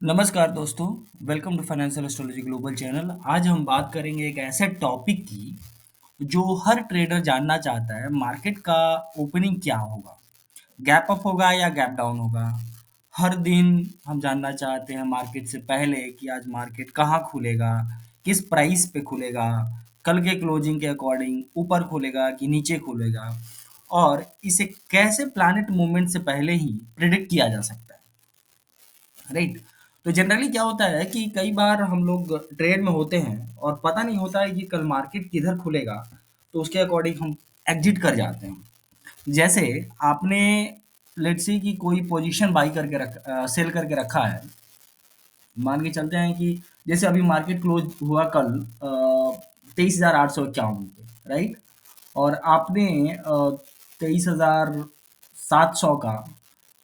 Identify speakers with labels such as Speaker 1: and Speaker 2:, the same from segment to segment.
Speaker 1: नमस्कार दोस्तों, welcome to financial astrology global channel. आज हम बात करेंगे एक ऐसे टॉपिक की जो हर ट्रेडर जानना चाहता है। मार्केट का ओपनिंग क्या होगा, गैप अप होगा या गैप डाउन होगा। हर दिन हम जानना चाहते हैं मार्केट से पहले कि आज मार्केट कहाँ खुलेगा, किस प्राइस पे खुलेगा, कल के क्लोजिंग के अकॉर्डिंग ऊपर खुलेगा कि नीचे खुलेगा, और इसे कैसे प्लैनेट मूवमेंट से पहले ही प्रिडिक्ट किया जा सकता है। राइट। तो जनरली क्या होता है कि कई बार हम लोग ट्रेड में होते हैं और पता नहीं होता है कि कल मार्केट किधर खुलेगा, तो उसके अकॉर्डिंग हम एग्जिट कर जाते हैं। जैसे आपने लेट्स सी कि कोई पोजीशन बाई करके सेल करके रखा है। मान के चलते हैं कि जैसे अभी मार्केट क्लोज हुआ कल 23,851 पे, राइट। और आपने 23,700 का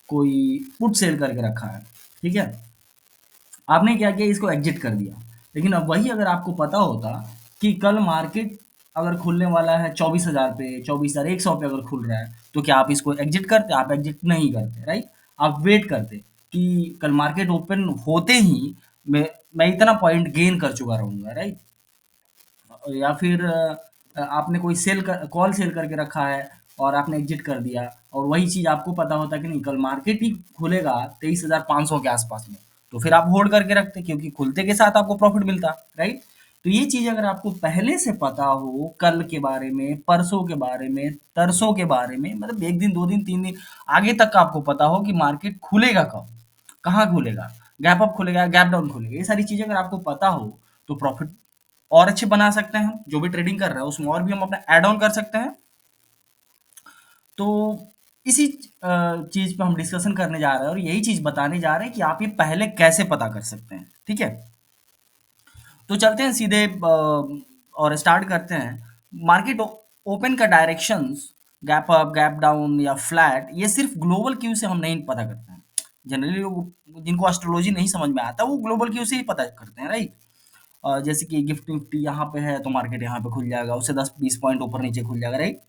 Speaker 1: कोई पुट सेल करके रखा है। ठीक है। आपने क्या किया, इसको एग्जिट कर दिया। लेकिन अब वही अगर आपको पता होता कि कल मार्केट अगर खुलने वाला है 24,000 पे, 24,100 पे अगर खुल रहा है, तो क्या आप इसको एग्जिट करते? आप एग्जिट नहीं करते, राइट। आप वेट करते कि कल मार्केट ओपन होते ही मैं इतना पॉइंट गेन कर चुका रहूंगा, राइट। या फिर आपने कोई कॉल सेल करके रखा है और आपने एग्जिट कर दिया, और वही चीज आपको पता होता कि नहीं, कल मार्केट ही खुलेगा 23,500 के आसपास में, तो फिर आप होल्ड करके रखते क्योंकि खुलते के साथ आपको प्रॉफिट मिलता, राइट। तो ये चीज अगर आपको पहले से पता हो, कल के बारे में, परसों के बारे में, तरसों के बारे में, मतलब एक दिन, दो दिन, तीन दिन आगे तक का आपको पता हो कि मार्केट खुलेगा कब, कहाँ खुलेगा, गैप अप खुलेगा, गैप डाउन खुलेगा, ये सारी चीजें अगर आपको पता हो, तो प्रॉफिट और अच्छे बना सकते हैं। हम जो भी ट्रेडिंग कर रहे हैं उसमें और भी हम अपना ऐड ऑन कर सकते हैं। तो इसी चीज पे हम डिस्कशन करने जा रहे हैं और यही चीज बताने जा रहे हैं कि आप ये पहले कैसे पता कर सकते हैं। ठीक है। तो चलते हैं सीधे और स्टार्ट करते हैं। मार्केट ओपन का directions, gap up, gap down या फ्लैट, ये सिर्फ ग्लोबल क्यू से हम नहीं पता करते हैं। जनरली लोग जिनको एस्ट्रोलॉजी नहीं समझ में आता वो ग्लोबल क्यू से ही पता करते हैं, राइट। जैसे कि गिफ्ट निफ्टी यहाँ पे है तो मार्केट यहाँ पे खुल जाएगा, उससे 10-20 पॉइंट ऊपर नीचे खुल जाएगा, राइट।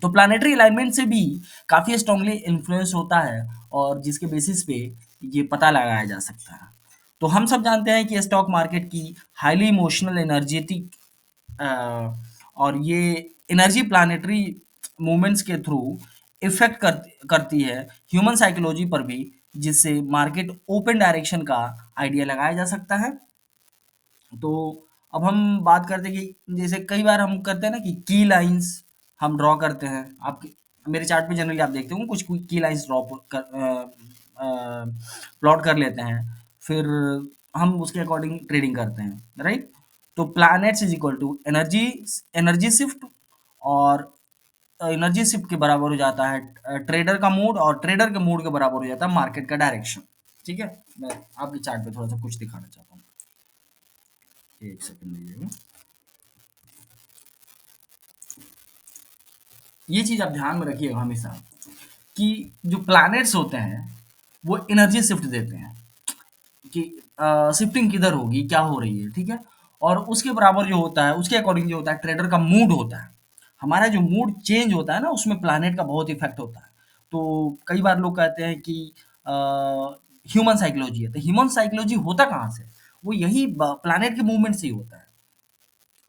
Speaker 1: तो प्लानिटरी अलाइनमेंट से भी काफी स्ट्रांगली इन्फ्लुएंस होता है, और जिसके बेसिस पे ये पता लगाया जा सकता है। तो हम सब जानते हैं कि स्टॉक मार्केट की हाईली इमोशनल एनर्जेटिक, और ये एनर्जी प्लानिटरी मूवमेंट्स के थ्रू इफेक्ट करती है ह्यूमन साइकोलॉजी पर भी, जिससे मार्केट ओपन डायरेक्शन का आइडिया लगाया जा सकता है। तो अब हम बात करते हैं कि जैसे कई बार हम करते हैं ना कि की लाइंस हम ड्रॉ करते हैं। आप मेरे चार्ट पे जनरली आप देखते हो कुछ की लाइंस ड्रॉ प्लॉट कर लेते हैं, फिर हम उसके अकॉर्डिंग ट्रेडिंग करते हैं, राइट। तो planets is equal to energy, energy shift, और एनर्जी शिफ्ट के बराबर हो जाता है ट्रेडर का मूड, और ट्रेडर के मूड के बराबर हो जाता है मार्केट का डायरेक्शन। ठीक है। मैं आपके चार्ट पे थोड़ा सा कुछ दिखाना चाहता हूँ, एक सेकंड दीजिएगा। ये चीज आप ध्यान में रखिएगा हमेशा कि जो प्लैनेट्स होते हैं वो एनर्जी शिफ्ट देते हैं कि शिफ्टिंग किधर होगी, क्या हो रही है, ठीक है। और उसके बराबर जो होता है, उसके अकॉर्डिंग जो होता है ट्रेडर का मूड होता है। हमारा जो मूड चेंज होता है ना, उसमें प्लैनेट का बहुत इफेक्ट होता है। तो कई बार लोग कहते हैं कि ह्यूमन साइकोलॉजी है, तो ह्यूमन साइकोलॉजी होता कहाँ से? वो यही प्लैनेट के मूवमेंट से ही होता है।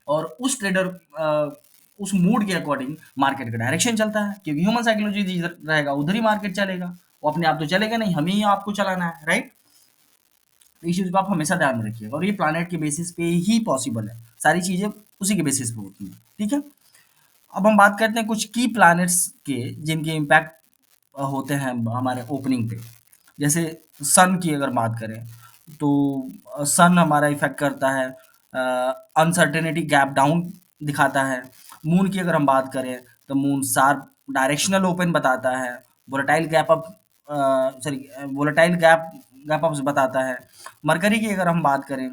Speaker 1: और उस ट्रेडर उस मूड के अकॉर्डिंग मार्केट का डायरेक्शन चलता है, क्योंकि ह्यूमन साइकोलॉजी जिधर रहेगा उधर ही मार्केट चलेगा। वो अपने आप तो चलेगा नहीं, हमें ही आपको चलाना है, राइट। तो इस चीज को आप हमेशा ध्यान में रखिएगा, और ये प्लानट के बेसिस पे ही पॉसिबल है। सारी चीजें उसी के बेसिस पे होती हैं, ठीक है। अब हम बात करते हैं कुछ की प्लैनेट्स के जिनके इम्पैक्ट होते हैं हमारे ओपनिंग पे। जैसे सन की अगर बात करें, तो सन हमारा इफेक्ट करता है, अनसर्टेनिटी गैप डाउन दिखाता है। मून की अगर हम बात करें, तो मून शार्प डायरेक्शनल ओपन बताता है। Volatile gap up, sorry, volatile gap gap ups बताता है। मरकरी की अगर हम बात करें,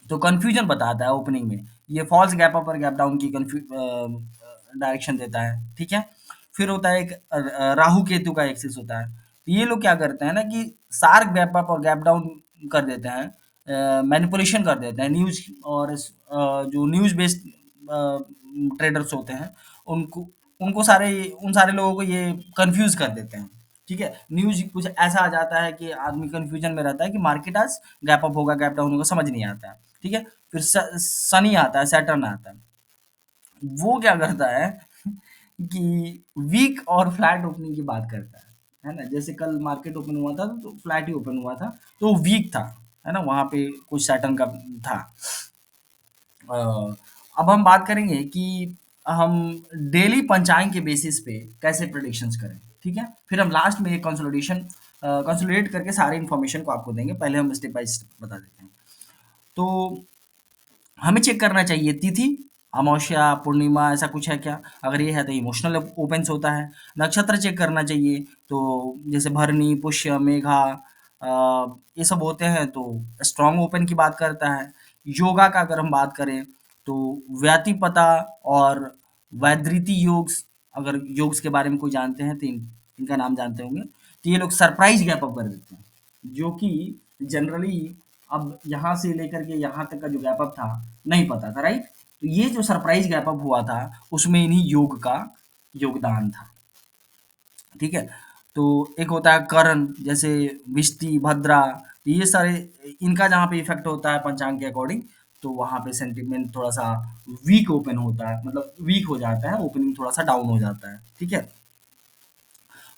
Speaker 1: तो कंफ्यूजन बताता है ओपनिंग में। ये फॉल्स गैप अप और गैप डाउन की डायरेक्शन देता है, ठीक है। फिर होता है एक राहु केतु का एक्सिस होता है। तो ये लोग क्या करते हैं ना कि शार्प गैप अप और गैप डाउन कर देते हैं, मैनिपुलेशन कर देते हैं न्यूज, और जो न्यूज बेस्ड ट्रेडर्स होते हैं, उनको उनको सारे उन सारे लोगों को ये कंफ्यूज कर देते हैं, ठीक है, न्यूज़ कुछ ऐसा आ जाता है कि आदमी कन्फ्यूजन में रहता है कि मार्केट आज गैप अप होगा, गैप डाउन होगा, समझ नहीं आता है, ठीक है। फिर शनि आता है, सैटर्न आता है, वो क्या करता है कि वीक और फ्लैट ओपनिंग की बात करता है ना। जैसे कल मार्केट ओपन हुआ था तो फ्लैट ही ओपन हुआ था, तो वीक था, है ना, वहाँ पे कुछ सैटर्न का था। अ, अब हम बात करेंगे कि हम डेली पंचांग के बेसिस पे कैसे प्रेडिक्शंस करें, ठीक है। फिर हम लास्ट में एक कंसोलिडेट करके सारे इन्फॉर्मेशन को आपको देंगे। पहले हम स्टेप बाय स्टेप बता देते हैं। तो हमें चेक करना चाहिए तिथि, अमावस्या, पूर्णिमा ऐसा कुछ है क्या? अगर ये है तो इमोशनल ओपेंस होता है। नक्षत्र चेक करना चाहिए, तो जैसे भरणी, पुष्य, मेघा, ये सब होते हैं तो स्ट्रॉन्ग ओपन की बात करता है। योगा का अगर हम बात करें तो व्यातिपता और वैधृति योग्स, अगर योग्स के बारे में कोई जानते हैं तो इनका नाम जानते होंगे। तो ये लोग सरप्राइज गैप अप कर देते हैं, जो कि जनरली अब यहाँ से लेकर के यहाँ तक का जो गैप अप था, नहीं पता था, राइट? तो ये जो सरप्राइज गैप अप हुआ था, उसमें इन्हीं योग का योगदान था, ठीक है? तो एक होता है करण, जैसे विष्टि, भद्रा, तो ये सारे इनका जहाँ पे इफेक्ट होता है पंचांग के अकॉर्डिंग, तो वहाँ पे सेंटिमेंट थोड़ा सा वीक ओपन होता है, मतलब वीक हो जाता है, ओपनिंग थोड़ा सा डाउन हो जाता है, ठीक है।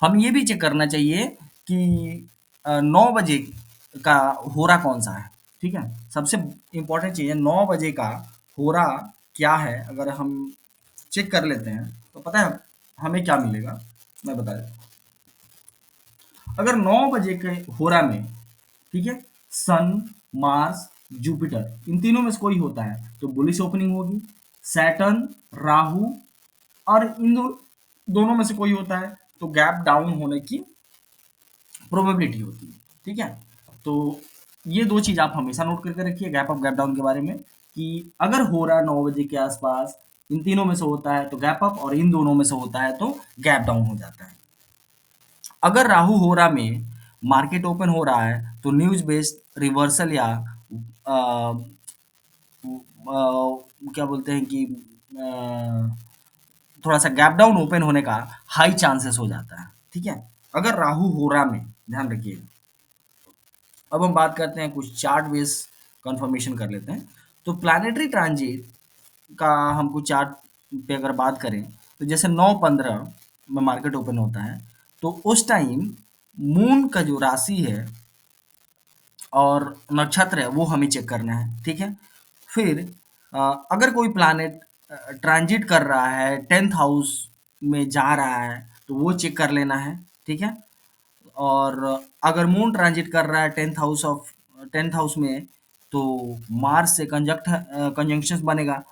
Speaker 1: हम ये भी चेक करना चाहिए कि 9 बजे का होरा कौन-सा है, ठीक है? सबसे इम्पोर्टेंट चीज़ है 9 बजे का होरा क्या है, अगर हम चेक कर लेते हैं, तो पता है हमें क्या मिलेगा? मैं बता देता हूँ। अगर 9 बजे के होरा में, ठीक है, सन, मार्स, जुपिटर इन तीनों में से कोई होता है, तो बुलिश ओपनिंग होगी। सैटर्न, राहु और इन दोनों में से कोई होता है, तो गैप डाउन होने की प्रोबेबिलिटी होती है, ठीक है। तो ये दो चीज आप हमेशा नोट करके रखिए गैप अप गैप डाउन के बारे में, कि अगर हो रहा है 9 बजे के आसपास, इन तीनों में से होता है तो गैप अप, और इन दोनों में से होता है तो गैप डाउन हो जाता है। अगर राहु हो रहा में मार्केट ओपन हो रहा है तो न्यूज बेस्ड रिवर्सल या आ, क्या बोलते हैं कि थोड़ा सा गैप डाउन ओपन होने का हाई चांसेस हो जाता है, ठीक है। अगर राहु हो रहा में, ध्यान रखिए। अब हम बात करते हैं कुछ चार्ट बेस कंफर्मेशन कर लेते हैं। तो प्लानिटरी ट्रांजिट का हम कुछ चार्ट पे अगर बात करें, तो जैसे 9:15 में मार्केट ओपन होता है, तो उस टाइम मून का जो राशि है और नक्षत्र है वो हमें चेक करना है, ठीक है। फिर अगर कोई प्लैनेट ट्रांजिट कर रहा है 10th हाउस में जा रहा है, तो वो चेक कर लेना है, ठीक है। और अगर मून ट्रांजिट कर रहा है 10th हाउस में, तो मार्स से कंजंक्शन बनेगा,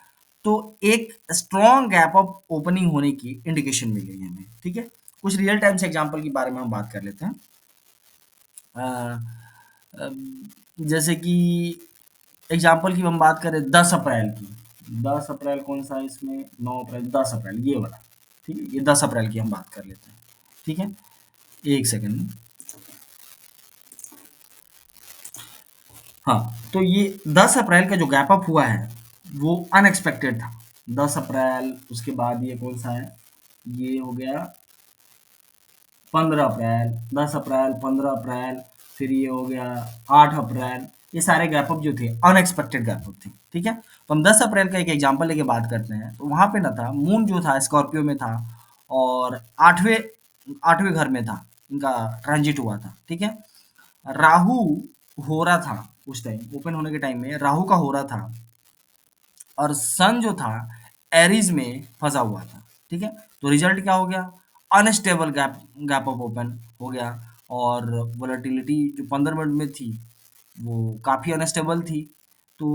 Speaker 1: तो एक स्ट्रॉन्ग गैप ऑफ ओपनिंग होने की इंडिकेशन मिलेगी हमें, ठीक है। कुछ रियल टाइम से एग्जांपल की बारे में हम बात कर लेते हैं। अ, अ, जैसे कि एग्जांपल की हम बात करें 10 अप्रैल की, 10 अप्रैल कौन सा है इसमें, 9 अप्रैल, 10 अप्रैल ये वाला, ठीक है, ये 10 अप्रैल की हम बात कर लेते हैं, ठीक है। एक सेकंड। हाँ, तो ये 10 अप्रैल का जो गैप अप हुआ है वो अनएक्सपेक्टेड था। 10 अप्रैल, उसके बाद ये कौन सा है, ये हो गया 15 अप्रैल, 10 अप्रैल, 15 अप्रैल, फिर ये हो गया 8 अप्रैल। ये सारे गैप अप जो थे अनएक्सपेक्टेड गैप अप थे, ठीक है। तो हम 10 अप्रैल का एक एग्जांपल लेके बात करते हैं। तो वहां पे ना था, मून जो था स्कॉर्पियो में था, और आठवें आठवें घर में था, इनका ट्रांजिट हुआ था, ठीक है। राहु हो रहा था उस टाइम, ओपन होने के टाइम में राहु का हो रहा था, और सन जो था एरीज में फंसा हुआ था, ठीक है। तो रिजल्ट क्या हो गया, unstable gap gap of open हो गया, और वोलेटिलिटी जो 15 मिनट में थी वो काफ़ी अनस्टेबल थी। तो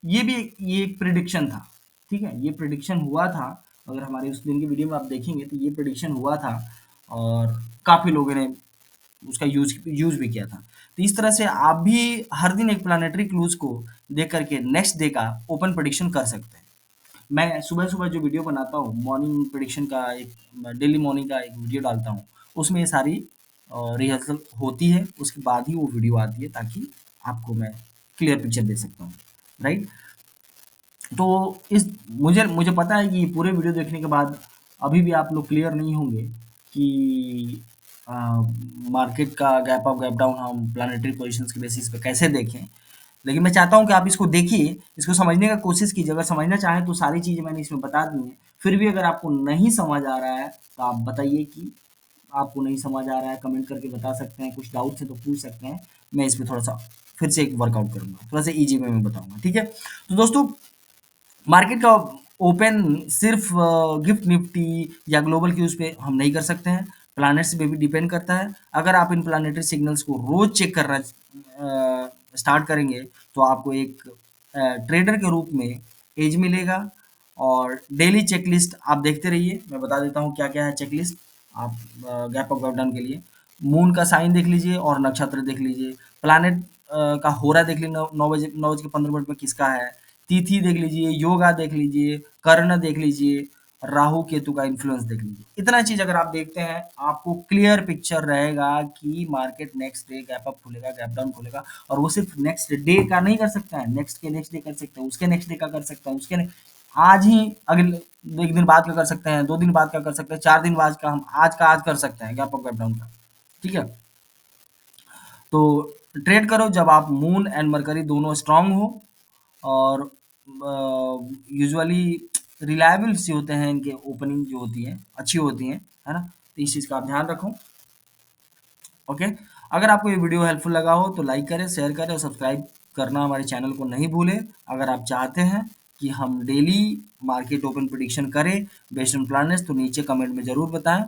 Speaker 1: ये एक प्रिडिक्शन था, ठीक है, ये प्रिडिक्शन हुआ था। अगर हमारे उस दिन की वीडियो में आप देखेंगे तो ये प्रिडिक्शन हुआ था, और काफ़ी लोगों ने उसका यूज़ भी किया था। तो इस तरह से आप भी हर दिन एक प्लानिटरी क्लूज़ को देख करके नेक्स्ट डे का ओपन प्रेडिक्शन कर सकते हैं। मैं सुबह-सुबह जो वीडियो बनाता हूँ, मॉर्निंग प्रेडिक्शन का एक, डेली मॉर्निंग का एक वीडियो डालता हूँ, उसमें ये सारी रिहर्सल होती है, उसके बाद ही वो वीडियो आती है, ताकि आपको मैं क्लियर पिक्चर दे सकता हूँ, राइट? तो इस मुझे मुझे पता है कि पूरे वीडियो देखने के बाद अभी भी आप लोग क्लियर नहीं होंगे कि मार्केट का गैप अप गैप डाउन हम प्लानिटरी पोजीशंस के बेसिस पे कैसे देखें। लेकिन मैं चाहता हूँ कि आप इसको देखिए, इसको समझने का कोशिश कीजिए। अगर समझना चाहें तो सारी चीज़ें मैंने इसमें बता दी हैं। फिर भी अगर आपको नहीं समझ आ रहा है तो आप बताइए कि आपको नहीं समझ आ रहा है, कमेंट करके बता सकते हैं। कुछ डाउट्स है तो पूछ सकते हैं। मैं इस पे थोड़ा-सा फिर से एक वर्कआउट करूँगा, थोड़ा-सा ईज़ी वे में बताऊँगा, ठीक है? तो दोस्तों, मार्केट का ओपन सिर्फ गिफ्ट निफ्टी या ग्लोबल क्यूज पे हम नहीं कर सकते हैं। प्लैनेट्स पे भी डिपेंड करता है। अगर आप इन प्लानिटरी सिग्नल्स को रोज चेक करना स्टार्ट करेंगे तो आपको एक ट्रेडर के रूप में एज मिलेगा। और डेली चेकलिस्ट आप देखते रहिए। मैं बता देता हूँ क्या क्या है चेकलिस्ट। आप गैप अप गैप डाउन के लिए मून का साइन देख लीजिए और नक्षत्र देख लीजिए। प्लैनेट का होरा देख लीजिए, 9 बज के 15 मिनट में किसका है। तिथि देख लीजिए, योगा देख लीजिए, कर्ण देख लीजिए, राहु केतु का इन्फ्लुएंस देख लीजिए। इतना चीज अगर आप देखते हैं आपको क्लियर पिक्चर रहेगा कि market next day gap up खुलेगा, गैप डाउन खुलेगा। और वो सिर्फ नेक्स्ट डे का नहीं कर सकता है, नेक्स्ट के नेक्स्ट डे कर सकता है, उसके नेक्स्ट डे का कर सकता है, आज ही अगले एक दिन बाद का कर सकते हैं, 2 दिन बाद का कर सकते हैं, 4 दिन बाद का हम आज का आज कर सकते हैं गैप अप गैप डाउन का। ठीक है? तो ट्रेड करो जब आप मून एंड मरकरी दोनों स्ट्रांग हो। और यूजुअली रिलायबल सी होते हैं इनके ओपनिंग जो होती है अच्छी होती हैं, है ना? तो इस चीज़ का आप ध्यान रखो। ओके, अगर आपको ये वीडियो हेल्पफुल लगा हो तो लाइक करें, शेयर करें और सब्सक्राइब करना हमारे चैनल को नहीं भूलें। अगर आप चाहते हैं कि हम डेली मार्केट ओपन प्रिडिक्शन करें बेस्ड ऑन प्लैनेट्स तो नीचे कमेंट में ज़रूर बताएं।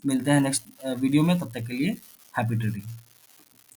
Speaker 1: मिलते हैं नेक्स्ट वीडियो में, तब तक के लिए हैप्पी ट्रेडिंग।